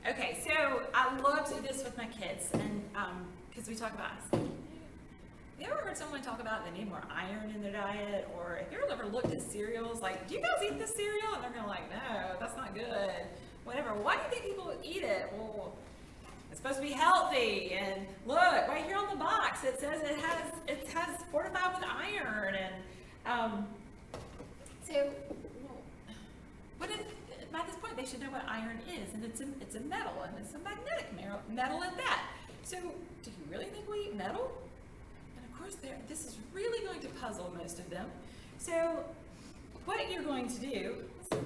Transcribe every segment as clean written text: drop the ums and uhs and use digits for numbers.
Okay, so I love to do this with my kids, and because we talk about, you ever heard someone talk about they need more iron in their diet, or if you ever looked at cereals, like, do you guys eat this cereal? And they're gonna like, no, that's not good. Whatever. Why do you think people eat it? Well, it's supposed to be healthy, and look right here on the box, it says it has fortified with iron, and so what is? By this point, they should know what iron is, and it's a metal, and it's a magnetic metal at that. So, do you really think we eat metal? And of course, this is really going to puzzle most of them. So, what you're going to do is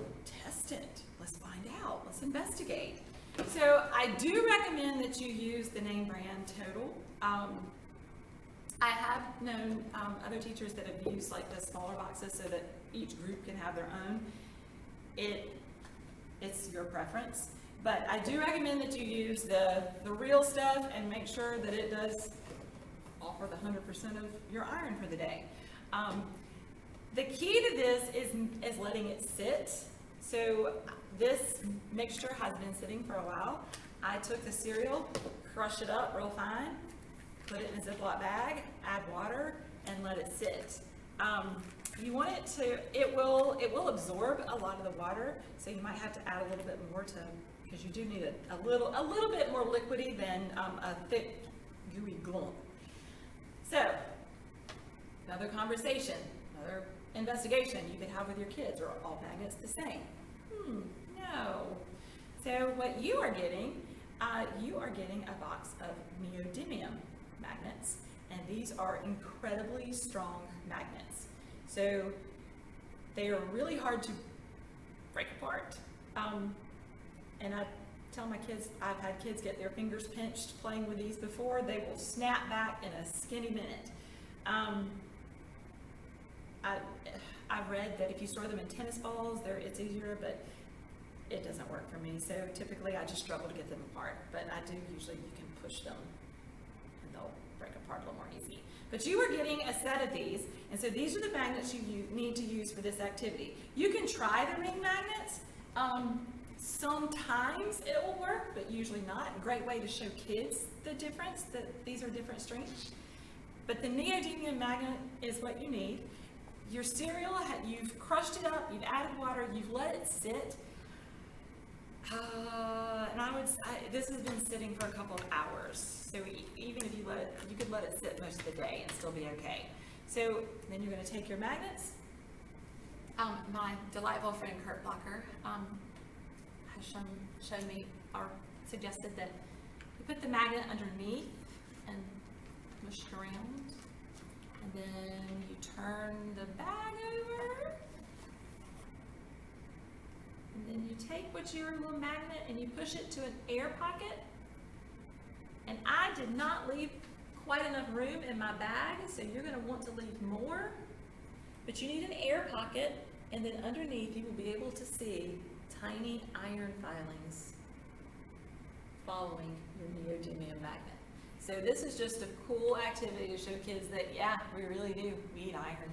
test it. Let's find out. Let's investigate. So, I do recommend that you use the name brand Total. I have known other teachers that have used like the smaller boxes so that each group can have their own. It's your preference, but I do recommend that you use the real stuff and make sure that it does offer the 100% of your iron for the day. The key to this is letting it sit. So this mixture has been sitting for a while. I took the cereal, crushed it up real fine, put it in a Ziploc bag, add water, and let it sit. You want it to, it will absorb a lot of the water, so you might have to add a little bit more because you do need a little bit more liquidy than a thick, gooey glump. So, another conversation, another investigation you could have with your kids. Are all magnets the same? No. So what you are getting a box of neodymium magnets, and these are incredibly strong magnets. So they are really hard to break apart. And I tell my kids, I've had kids get their fingers pinched playing with these before. They will snap back in a skinny minute. I've read that if you store them in tennis balls, it's easier, but it doesn't work for me. So typically I just struggle to get them apart, but I do usually, you can push them and they'll break apart a little more easy. But you are getting a set of these, and so these are the magnets you need to use for this activity. You can try the ring magnets. Sometimes it will work, but usually not. A great way to show kids the difference, that these are different strengths. But the neodymium magnet is what you need. Your cereal, you've crushed it up, you've added water, you've let it sit. And this has been sitting for a couple of hours. So even if you could let it sit most of the day and still be okay. So then you're going to take your magnets. My delightful friend Kurt Blocker has shown me or suggested that you put the magnet underneath and push it around, and then you turn the bag over. And then you take your little magnet and you push it to an air pocket. And I did not leave quite enough room in my bag, so you're going to want to leave more. But you need an air pocket, and then underneath you will be able to see tiny iron filings following your neodymium magnet. So this is just a cool activity to show kids that, yeah, we really do. We eat iron.